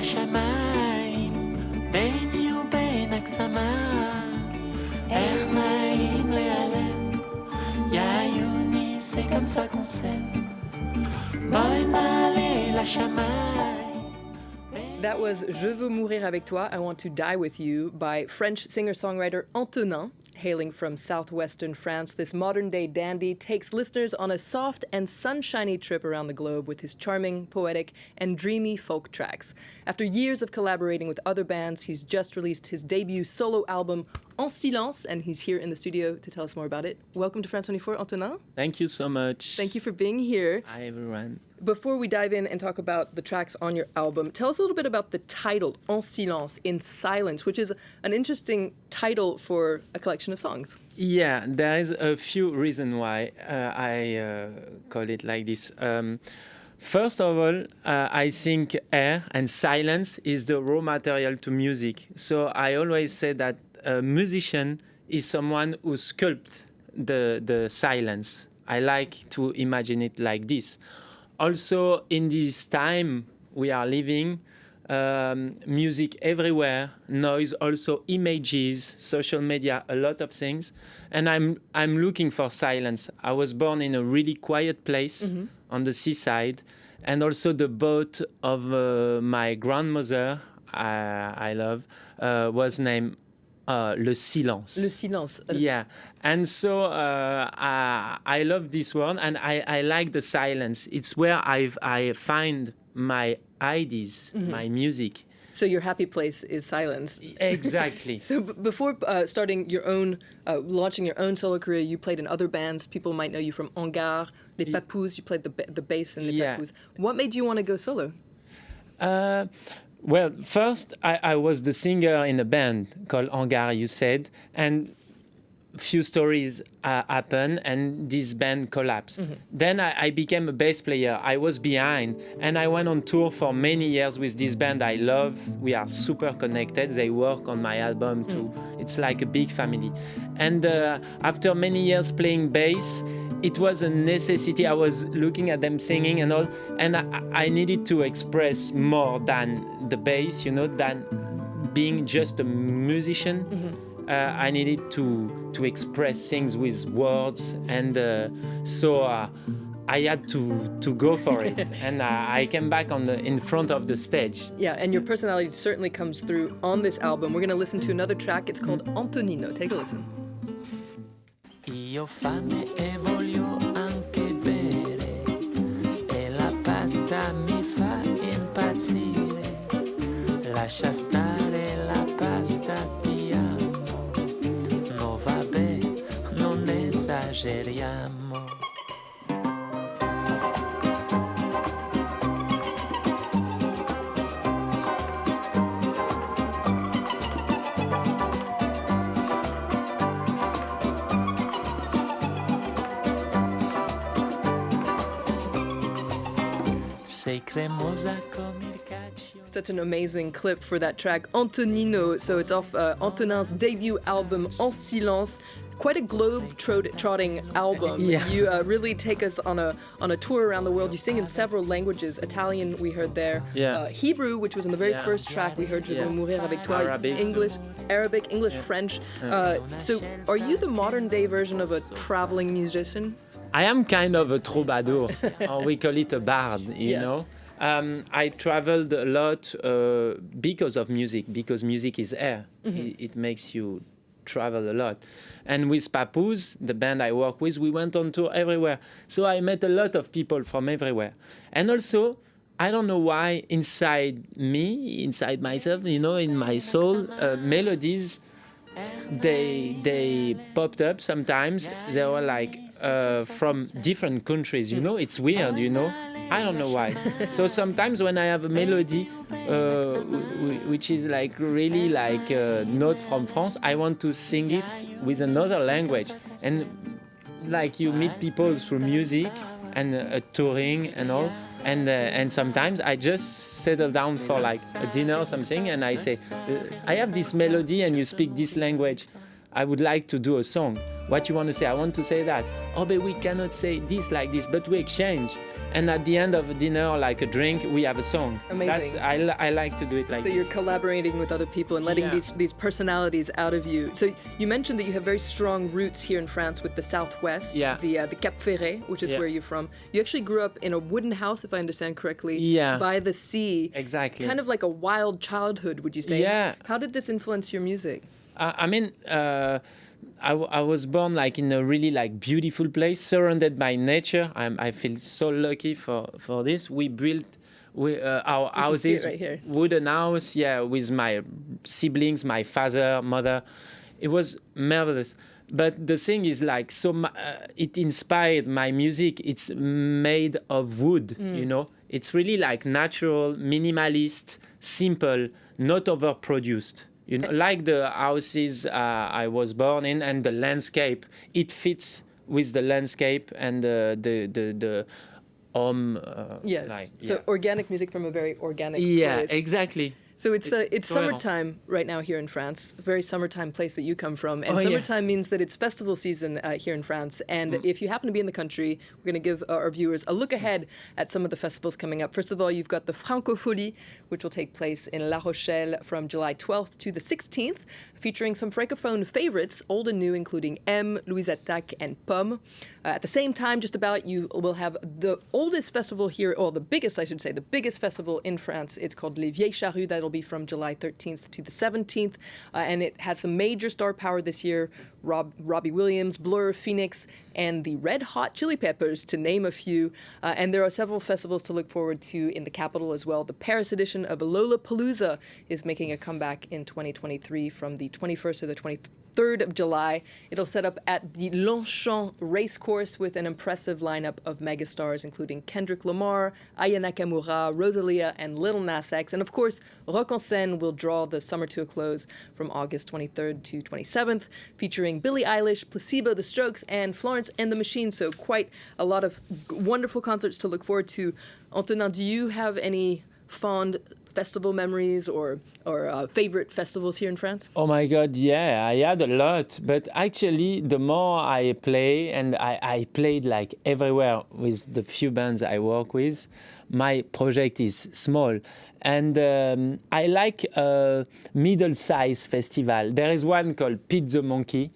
לשמיים, ביני ובינך שמה, נעים להיעלם, יעיוני, c'est comme ça qu'on s'aime, בואי נעלה לשמיים. That was Je veux mourir avec toi, I want to die with you by French singer-songwriter Antonin. Hailing from southwestern France, this modern-day dandy takes listeners on a soft and sunshiny trip around the globe with his charming, poetic, and dreamy folk tracks. After years of collaborating with other bands, he's just released his debut solo album, En Silence, and he's here in the studio to tell us more about it. Welcome to France 24, Antonin. Thank you so much. Thank you for being here. Hi, everyone. Before we dive in and talk about the tracks on your album, tell us a little bit about the title, En Silence, in silence, which is an interesting title for a collection of songs. Yeah, there is a few reasons why I call it like this. First of all, I think air and silence is the raw material to music. So I always say that a musician is someone who sculpts the silence. I like to imagine it like this. Also, in this time we are living, music everywhere, noise, also images, social media, a lot of things. And I'm looking for silence. I was born in a really quiet place on the seaside. And also the boat of my grandmother, I love, was named Le Silence. Le Silence. Yeah. And so I love this one, and I like the silence. It's where I find my ideas, my music. So your happy place is silence. Exactly. So before starting your own, launching your own solo career, you played in other bands. People might know you from Hangar, Les Papous. You played the bass in Les Papous. What made you want to go solo? Well, first, I was the singer in a band called Hangar, you said, and few stories happened, and this band collapsed. Then I became a bass player. I was behind, and I went on tour for many years with this band I love. We are super connected. They work on my album too. It's like a big family. And after many years playing bass, it was a necessity. I was looking at them singing and all, and I needed to express more than the bass, than being just a musician. I needed to express things with words, and so I had to go for it. And I came back in front of the stage. Yeah, and your personality certainly comes through on this album. We're going to listen to another track. It's called Antonino. Take a listen. Io fame e voglio anche bere, e la pasta mi fa impazzire. Lascia stare la pasta, ti amo. No vabbè, non esageriamo. Such an amazing clip for that track, Antonino. So it's off Antonin's debut album, En Silence. Quite a globe-trotting album. Yeah. You really take us on a tour around the world. You sing in several languages. Italian, we heard there. Yeah. Hebrew, which was in the very first track, we heard Je veux mourir avec toi. Arabic. Arabic, English, French. So are you the modern-day version of a traveling musician? I am kind of a troubadour, or we call it a bard, you know. I traveled a lot because of music, because music is air. It makes you travel a lot. And with Papous, the band I work with, we went on tour everywhere. So I met a lot of people from everywhere. And also, I don't know why, inside myself, in my soul, melodies, they popped up sometimes. They were like from different countries, it's weird, I don't know why. So sometimes when I have a melody which is like really like a note from France, I want to sing it with another language. And like you meet people through music and touring and all. And sometimes I just settle down for like a dinner or something, and I say, I have this melody and you speak this language. I would like to do a song. What you want to say? I want to say that. Oh, but we cannot say this like this, but we exchange. And at the end of a dinner, like a drink, we have a song. Amazing. I like to do it like So this. you're collaborating with other people and letting these personalities out of you. So you mentioned that you have very strong roots here in France with the Southwest, the Cap Ferret, which is where you're from. You actually grew up in a wooden house, if I understand correctly, by the sea. Exactly. Kind of like a wild childhood, would you say? Yeah. How did this influence your music? I was born like in a really like beautiful place, surrounded by nature. I feel so lucky for this. We built our houses, right here. wooden house, with my siblings, my father, mother. It was marvelous. But the thing is like it inspired my music. It's made of wood, you know. It's really like natural, minimalist, simple, not overproduced. You know, like the houses I was born in and the landscape, it fits with the landscape and the home. So organic music from a very organic place. Yeah, exactly. So it's summertime right now here in France, a very summertime place that you come from. And summertime means that it's festival season here in France. And if you happen to be in the country, we're going to give our viewers a look ahead at some of the festivals coming up. First of all, you've got the Francophonie, which will take place in La Rochelle from July 12th to the 16th, featuring some Francophone favorites, old and new, including M, Louise Attaque, and Pomme. At the same time, just about, you will have the oldest festival here, or the biggest, I should say, the biggest festival in France. It's called Les Vieilles Charrues. That'll be from July 13th to the 17th. And it has some major star power this year. Robbie Williams, Blur, Phoenix, and the Red Hot Chili Peppers, to name a few. And there are several festivals to look forward to in the capital as well. The Paris edition of Lollapalooza is making a comeback in 2023 from the 21st to the 23rd of July. It'll set up at the Longchamp Racecourse with an impressive lineup of megastars, including Kendrick Lamar, Aya Nakamura, Rosalia, and Lil Nas X. And of course, Rock en Scène will draw the summer to a close from August 23rd to 27th, featuring Billie Eilish, Placebo, The Strokes, and Florence and the Machine. So quite a lot of wonderful concerts to look forward to. Antonin, do you have any fond festival memories or favorite festivals here in France? Oh my God, yeah, I had a lot. But actually, the more I play, and I played like everywhere with the few bands I work with, my project is small. And I like a middle-sized festival. There is one called Pete the Monkey.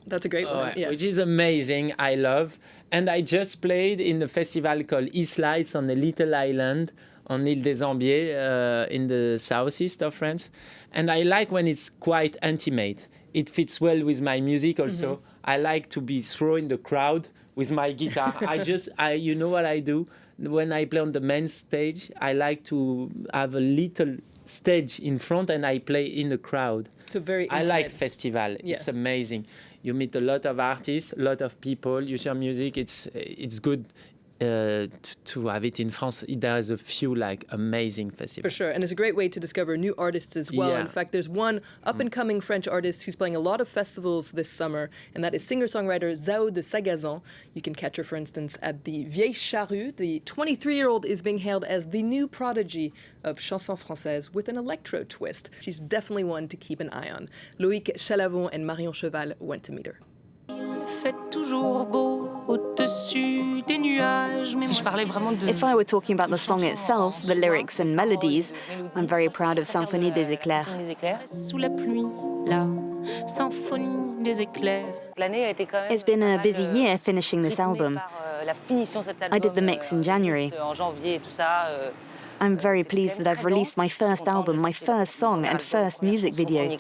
That's a great one. Yeah. Which is amazing. I love. And I just played in the festival called East Lights on a little island on Île des Ambiers in the southeast of France. And I like when it's quite intimate. It fits well with my music also. I like to be thrown in the crowd with my guitar. You know what I do? When I play on the main stage, I like to have a little stage in front and I play in the crowd. So very intimate. I like festival. Yeah. It's amazing. You meet a lot of artists, a lot of people, you share music. It's good. To have it in France, there is a few like amazing festivals. For sure, and it's a great way to discover new artists as well. In fact, there's one up-and-coming French artist who's playing a lot of festivals this summer, and that is singer-songwriter Zaho de Sagazan. You can catch her, for instance, at the Vieilles Charrues. The 23-year-old is being hailed as the new prodigy of chanson française with an electro twist. She's definitely one to keep an eye on. Loïc Chalavon and Marion Cheval went to meet her. If I were talking about the song itself, the lyrics and melodies, I'm very proud of Symphonie des Éclairs. It's been a busy year finishing this album. I did the mix in January. I'm very pleased that I've released my first album, my first song and first music video.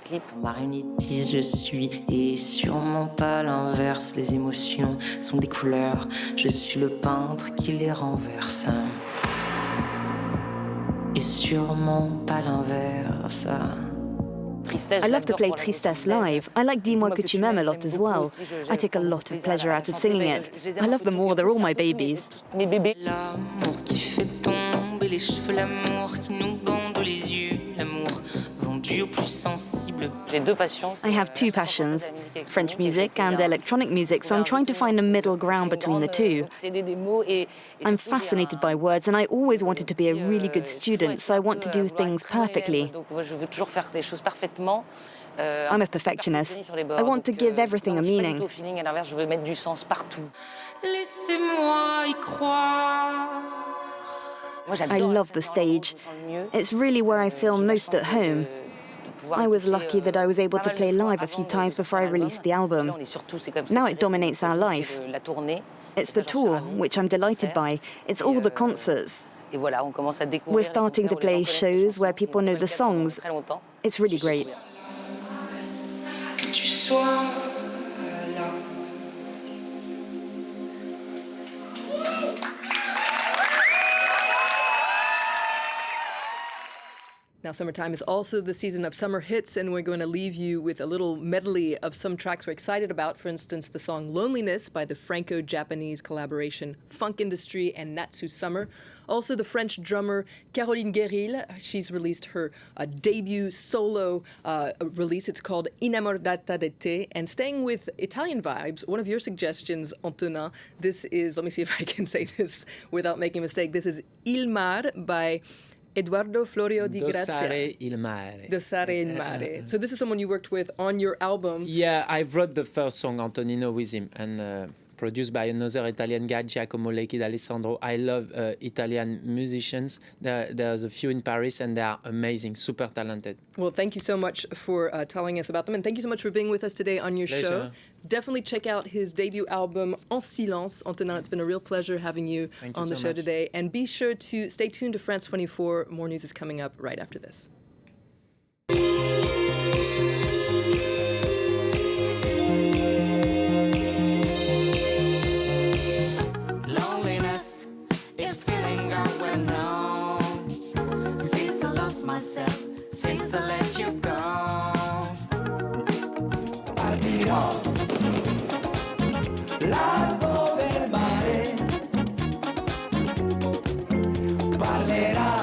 Je suis et sur mon pas l'inverse, les émotions sont des couleurs. Je suis le peintre qui les renverse. Et sur mon pas l'inverse. I love to play Tristesse live. I like Dis-moi que tu m'aimes a lot as well. I take a lot of pleasure out of singing it. I love them all, they're all my babies. L'amour qui fait tomber les cheveux, l'amour qui nous bande les yeux, l'amour vendu au plus sensible. I have two passions, French music and electronic music, so I'm trying to find a middle ground between the two. I'm fascinated by words and I always wanted to be a really good student, so I want to do things perfectly. I'm a perfectionist. I want to give everything a meaning. Laissez-moi y croire. I love the stage. It's really where I feel most at home. I was lucky that I was able to play live a few times before I released the album. Now it dominates our life. It's the tour, which I'm delighted by. It's all the concerts. We're starting to play shows where people know the songs. It's really great. Que tu sois là. Now, summertime is also the season of summer hits, and we're going to leave you with a little medley of some tracks we're excited about. For instance, the song Loneliness by the Franco-Japanese collaboration Funk Industry and Natsu Summer. Also, the French drummer Caroline Guéril. She's released her debut solo release. It's called Innamorata di te. And staying with Italian vibes, one of your suggestions, Antonin, this is, let me see if I can say this without making a mistake. This is Il Mar by Edoardo Florio di Grazia. Dosare il mare. Dosare il mare. So this is someone you worked with on your album. Yeah, I wrote the first song, Antonino, with him, and produced by another Italian guy, Giacomo Lecchi d'Alessandro. I love Italian musicians. There's a few in Paris, and they are amazing, super talented. Well, thank you so much for telling us about them, and thank you so much for being with us today on your show. Definitely check out his debut album, En Silence. Antonin, it's been a real pleasure having you on the show today. And be sure to stay tuned to France 24. More news is coming up right after this. Loneliness is feeling unknown. Since I lost myself, since I let you go. Partirò largo del mare, parlerà